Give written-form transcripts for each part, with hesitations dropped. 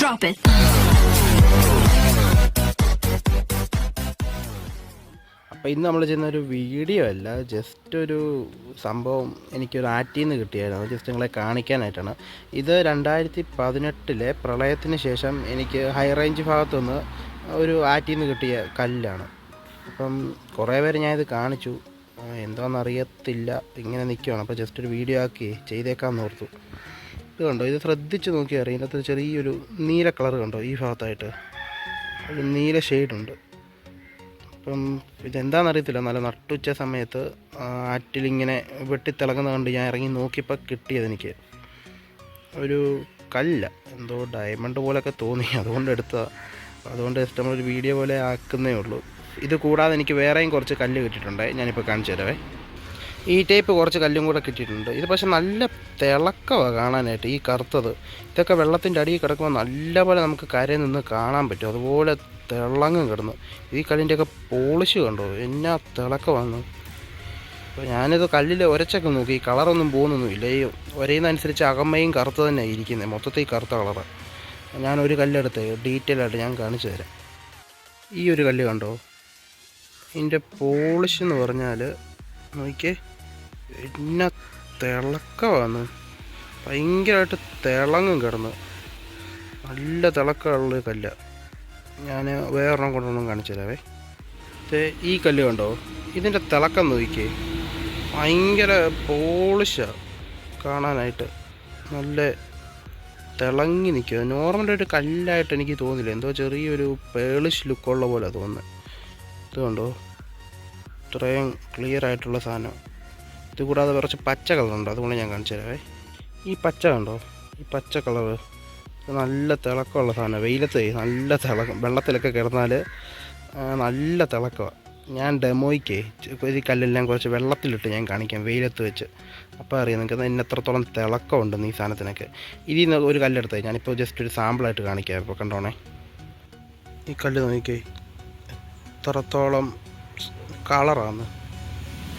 Drop it. അപ്പോൾ ഇന്ന് നമ്മൾ ചെയ്യുന്ന ഒരു വീഡിയോ അല്ല, ജസ്റ്റ് ഒരു സംഭവം എനിക്കൊരു ആറ്റിൽ നിന്ന് കിട്ടിയായിരുന്നു. ജസ്റ്റ് നിങ്ങളെ കാണിക്കാനായിട്ടാണ്. ഇത് 2018 പ്രളയത്തിന് ശേഷം എനിക്ക് ഹൈ റേഞ്ച് ഭാഗത്തുനിന്ന് ഒരു ആറ്റിൽ നിന്ന് കിട്ടിയ കല്ലാണ്. അപ്പം കുറേ പേര് ഞാനിത് കാണിച്ചു, എന്താണെന്നറിയത്തില്ല, ഇങ്ങനെ നിൽക്കുകയാണ്. അപ്പോൾ ജസ്റ്റ് ഒരു വീഡിയോ ആക്കി ചെയ്തേക്കാമെന്ന് ഓർത്തു. ഇത് കണ്ടോ, ഇത് ശ്രദ്ധിച്ച് നോക്കിയാൽ അറിയാം. ഇതിനകത്ത് ചെറിയൊരു നീല കളർ കണ്ടോ, ഈ ഭാഗത്തായിട്ട് ഒരു നീല ഷെയ്ഡുണ്ട്. അപ്പം ഇതെന്താണെന്നറിയത്തില്ല, നല്ല നട്ടുച്ച സമയത്ത് ആറ്റിലിങ്ങനെ വെട്ടിത്തിളങ്ങുന്ന കണ്ട് ഞാൻ ഇറങ്ങി നോക്കിയപ്പോൾ കിട്ടിയത് എനിക്ക് ഒരു കല്ല, എന്തോ ഡയമണ്ട് പോലെയൊക്കെ തോന്നി, അതുകൊണ്ട് എടുത്തതാണ്. അതുകൊണ്ട് ജസ്റ്റ് നമ്മളൊരു വീഡിയോ പോലെ ആക്കുന്നേ ഉള്ളൂ. ഇത് കൂടാതെ എനിക്ക് വേറെയും കുറച്ച് കല്ല് കിട്ടിയിട്ടുണ്ട്, ഞാനിപ്പോൾ കാണിച്ചു തരാവേ. ഈ ടൈപ്പ് കുറച്ച് കല്ലും കൂടെ കിട്ടിയിട്ടുണ്ട്. ഇത് പക്ഷേ നല്ല തിളക്കമാണ് കാണാനായിട്ട്. ഈ കറുത്തത് ഇതൊക്കെ വെള്ളത്തിൻ്റെ അടിയിൽ കിടക്കുമ്പോൾ നല്ലപോലെ നമുക്ക് കരയിൽ നിന്ന് കാണാൻ പറ്റും, അതുപോലെ തിളങ്ങും കിടന്നു. ഈ കല്ലിൻ്റെയൊക്കെ പോളിഷ് കണ്ടോ, എന്നാ തിളക്കമാണ്. അപ്പോൾ ഞാനിത് കല്ലിൽ ഉരച്ചൊക്കെ നോക്കി, ഈ കളറൊന്നും പോകുന്നൊന്നുമില്ല. ഈ ഒരേന്നനുസരിച്ച് അകമ്മയും കറുത്ത് തന്നെ ഇരിക്കുന്നത്, മൊത്തത്തിൽ കറുത്ത കളറ്. ഞാനൊരു കല്ലെടുത്ത് ഡീറ്റെയിൽ ആയിട്ട് ഞാൻ കാണിച്ചു തരാം. ഈ ഒരു കല്ല് കണ്ടോ, ഇതിൻ്റെ പോളിഷ് എന്ന് പറഞ്ഞാൽ നോക്കിയേ, എന്നാ തിളക്കമാണ്, ഭയങ്കരമായിട്ട് തിളങ്ങും കിടന്ന്, നല്ല തിളക്കമുള്ളൊരു കല്ല. ഞാൻ വേറൊരെണ്ണം കൊണ്ടൊന്നും കാണിച്ചു തരാവേ. ഈ കല്ല് കണ്ടോ, ഇതിൻ്റെ തിളക്കം നോക്കിയേ, ഭയങ്കര പോളിഷാണ് കാണാനായിട്ട്, നല്ല തിളങ്ങി നിൽക്കുക. നോർമലായിട്ട് കല്ലായിട്ട് എനിക്ക് തോന്നില്ല, എന്തോ ചെറിയൊരു പേളിഷ് ലുക്കുള്ള പോലെ തോന്നുന്നത്. ഇത് കണ്ടോ, ഇത്രയും ക്ലിയർ ആയിട്ടുള്ള സാധനം. ഇത് കൂടാതെ കുറച്ച് പച്ച കളറുണ്ട്, അതുകൊണ്ട് ഞാൻ കാണിച്ചു തരാവേ. ഈ പച്ച കണ്ടോ, ഈ പച്ച കളറ് നല്ല തിളക്കമുള്ള സാധനം. വെയിലത്ത് നല്ല തിളക്കം, വെള്ളത്തിലൊക്കെ കിടന്നാൽ നല്ല തിളക്കമാണ്. ഞാൻ ഡെമോയ്ക്ക് ഈ കല്ലെല്ലാം കുറച്ച് വെള്ളത്തിലിട്ട് ഞാൻ കാണിക്കാം, വെയിലത്ത് വെച്ച്. അപ്പോൾ അറിയാം നിങ്ങൾക്ക് ഇന്ന് എത്രത്തോളം തിളക്കമുണ്ടെന്ന് ഈ സാധനത്തിനൊക്കെ. ഇതിൽ നിന്ന് ഒരു കല്ലെടുത്തേ ഞാനിപ്പോൾ ജസ്റ്റ് ഒരു സാമ്പിളായിട്ട് കാണിക്കാം. ഇപ്പോൾ കണ്ടോണേ, ഈ കല്ല് നോക്കിക്കേ, എത്രത്തോളം കളറാണ്,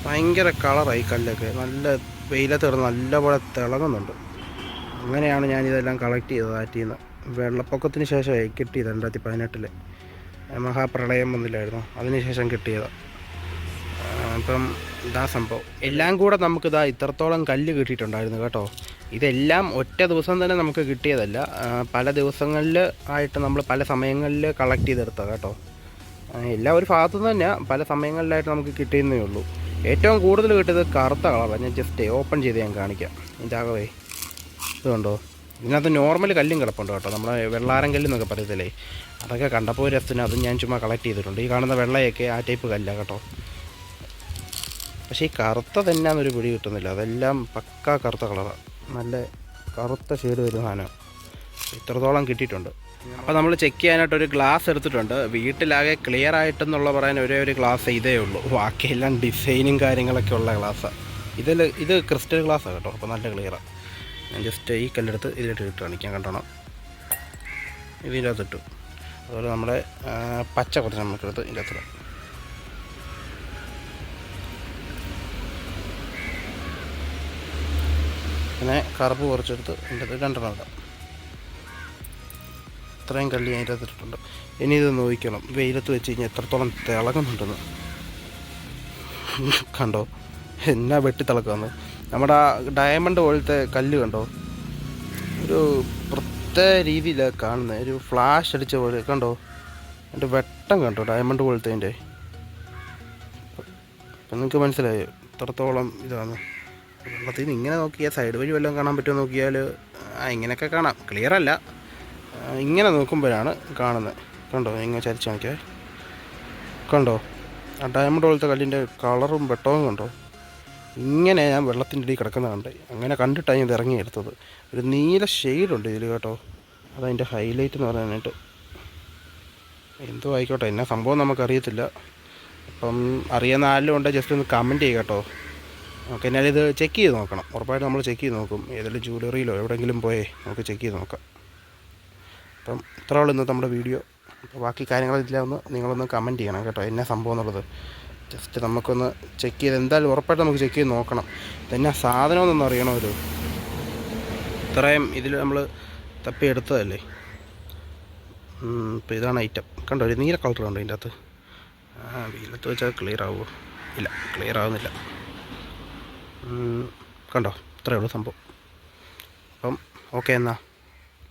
ഭയങ്കര കളറാണ് ഈ കല്ലൊക്കെ. നല്ല വെയിലത്ത് കിടന്ന് നല്ലപോലെ തിളങ്ങുന്നുണ്ട്. അങ്ങനെയാണ് ഞാനിതെല്ലാം കളക്ട് ചെയ്തത് ആറ്റിൽ നിന്ന്. വെള്ളപ്പൊക്കത്തിന് ശേഷമായി കിട്ടിയത്, 2018 മഹാപ്രളയം വന്നില്ലായിരുന്നു, അതിനുശേഷം കിട്ടിയതാണ്. അപ്പം ഇതാ സംഭവം. എല്ലാം കൂടെ നമുക്കിതാ ഇത്രത്തോളം കല്ല് കിട്ടിയിട്ടുണ്ടായിരുന്നു കേട്ടോ. ഇതെല്ലാം ഒറ്റ ദിവസം തന്നെ നമുക്ക് കിട്ടിയതല്ല, പല ദിവസങ്ങളിൽ ആയിട്ട് നമ്മൾ പല സമയങ്ങളിൽ കളക്ട് ചെയ്തെടുത്തതാണ് കേട്ടോ. എല്ലാം ഒരു ഭാഗത്തു നിന്ന് തന്നെ പല സമയങ്ങളിലായിട്ട് നമുക്ക് കിട്ടിയെന്നേ ഉള്ളൂ. ഏറ്റവും കൂടുതൽ കിട്ടിയത് കറുത്ത കളറാണ്. ഞാൻ ജസ്റ്റ് ഓപ്പൺ ചെയ്ത് ഞാൻ കാണിക്കാം. ഇതിൻ്റെ ആകവേ ഇത് കണ്ടോ, ഇതിനകത്ത് നോർമൽ കല്ലും കിടപ്പുണ്ട് കേട്ടോ, നമ്മുടെ വെള്ളാരം കല്ലെന്നൊക്കെ പറയത്തില്ലേ, അതൊക്കെ കണ്ടപ്പോൾ രസത്തിന് അതും ഞാൻ ചുമ്മാ കളക്ട് ചെയ്തിട്ടുണ്ട്. ഈ കാണുന്ന വെള്ളയൊക്കെ ആ ടൈപ്പ് കല്ലാണ് കേട്ടോ. പക്ഷേ ഈ കറുത്ത തന്നെയാണെന്നൊരു പിടി കിട്ടുന്നില്ല, അതെല്ലാം പക്കാ കറുത്ത കളറാണ്, നല്ല കറുത്ത ഷെയ്ഡ് വരുന്ന സാധനം. ഇത്രത്തോളം കിട്ടിയിട്ടുണ്ട്. അപ്പോൾ നമ്മൾ ചെക്ക് ചെയ്യാനായിട്ടൊരു ഗ്ലാസ് എടുത്തിട്ടുണ്ട്. വീട്ടിലാകെ ക്ലിയർ ആയിട്ടെന്നുള്ള പറയാൻ ഒരേ ഒരു ഗ്ലാസ് ഇതേ ഉള്ളൂ, ബാക്കിയെല്ലാം ഡിസൈനും കാര്യങ്ങളൊക്കെ ഉള്ള ഗ്ലാസ്സാണ്. ഇത് ക്രിസ്റ്റൽ ഗ്ലാസ്സാണ് കേട്ടോ, അപ്പോൾ നല്ല ക്ലിയറാണ്. ഞാൻ ജസ്റ്റ് ഈ കല്ലെടുത്ത് ഇതിലിട്ട് ഇട്ട് കാണിക്കാൻ കണ്ടോണം. ഇതിൻ്റെ അകത്തിട്ടു. അതുപോലെ നമ്മുടെ പച്ച കുറച്ച് നമുക്കെടുത്ത് ഇതിൻ്റെ അകത്ത്, പിന്നെ കറുപ്പ് കുറച്ചെടുത്ത് ഇതിൻ്റെ അകത്ത് 2 ഇടാം. ഇത്രയും കല്ല് ഞാൻ ഇതിൻ്റെ അകത്തിട്ടുണ്ട്. ഇനി ഇത് നോക്കണം, വെയിലത്ത് വെച്ച് കഴിഞ്ഞാൽ എത്രത്തോളം തിളങ്ങുന്നുണ്ടെന്ന് കണ്ടോ, എന്നാ വെട്ടിത്തിളക്കാന്ന്. നമ്മുടെ ആ ഡയമണ്ട് പോലത്തെ കല്ല് കണ്ടോ, ഒരു പ്രത്യേക രീതിയിലാണ് കാണുന്നത്, ഒരു ഫ്ലാഷ് അടിച്ച പോലെ കണ്ടോ, എൻ്റെ വെട്ടം കണ്ടോ, ഡയമണ്ട് പോലത്തെ. അതിൻ്റെ അപ്പം നിങ്ങൾക്ക് മനസ്സിലായോ എത്രത്തോളം ഇതാണ്. വെള്ളത്തിൽ നിന്ന് ഇങ്ങനെ നോക്കിയാൽ സൈഡ് വഴി വല്ലതും കാണാൻ പറ്റുമോ നോക്കിയാൽ ഇങ്ങനെയൊക്കെ കാണാം, ക്ലിയർ അല്ല, ഇങ്ങനെ നോക്കുമ്പോഴാണ് കാണുന്നത്. കണ്ടോ, ഇങ്ങനെ ചരിച്ച് നോക്കിയാൽ കണ്ടോ, ആ ഡയമണ്ട് പോലത്തെ കല്ലിൻ്റെ കളറും വെട്ടവും കണ്ടോ. ഇങ്ങനെ ഞാൻ വെള്ളത്തിൻ്റെ ഇടയിൽ കിടക്കുന്ന കണ്ടേ, അങ്ങനെ കണ്ടിട്ടാണ് ഞാൻ ഇത് ഇറങ്ങിയെടുത്തത്. ഒരു നീല ഷെയ്ഡുണ്ട് ഇതിൽ കേട്ടോ, അതതിൻ്റെ ഹൈലൈറ്റ് എന്ന് പറയാനായിട്ട്. എന്തോ ആയിക്കോട്ടെ, എന്നാ സംഭവം നമുക്കറിയത്തില്ല. അപ്പം അറിയാവുന്ന ആരെങ്കിലും ഉണ്ടെങ്കിൽ ജസ്റ്റ് ഒന്ന് കമൻറ്റ് ചെയ്യുക കേട്ടോ. ഓക്കെ, എന്നാലിത് ചെക്ക് ചെയ്ത് നോക്കണം, ഉറപ്പായിട്ട് നമ്മൾ ചെക്ക് ചെയ്ത് നോക്കും. ഏതെങ്കിലും ജ്വല്ലറിയിലോ എവിടെയെങ്കിലും പോയേ നമുക്ക് ചെക്ക് ചെയ്ത് നോക്കാം. അപ്പം ഇത്ര ഉള്ളൂ ഇന്നത്തെ നമ്മുടെ വീഡിയോ. അപ്പോൾ ബാക്കി കാര്യങ്ങളില്ല, നിങ്ങളൊന്ന് കമൻറ്റ് ചെയ്യണം കേട്ടോ, എന്നാ സംഭവം എന്നുള്ളത്. ജസ്റ്റ് നമുക്കൊന്ന് ചെക്ക് ചെയ്ത്, എന്തായാലും ഉറപ്പായിട്ട് നമുക്ക് ചെക്ക് ചെയ്ത് നോക്കണം. ഇതെന്നാ സാധനമെന്നൊന്നും അറിയണമല്ലോ, ഇത്രയും ഇതിൽ നമ്മൾ തപ്പി എടുത്തതല്ലേ. ഇപ്പോൾ ഇതാണ് ഐറ്റം. കണ്ടോ, ഒരു നീല കളർ കണ്ടോ ഇതിൻ്റെ അകത്ത്. വെയിലത്ത് വെച്ചാൽ ക്ലിയർ ആവുമോ? ഇല്ല, ക്ലിയർ ആവുന്നില്ല. കണ്ടോ, ഇത്രയേ ഉള്ളൂ സംഭവം. അപ്പം ഓക്കെ എന്നാൽ.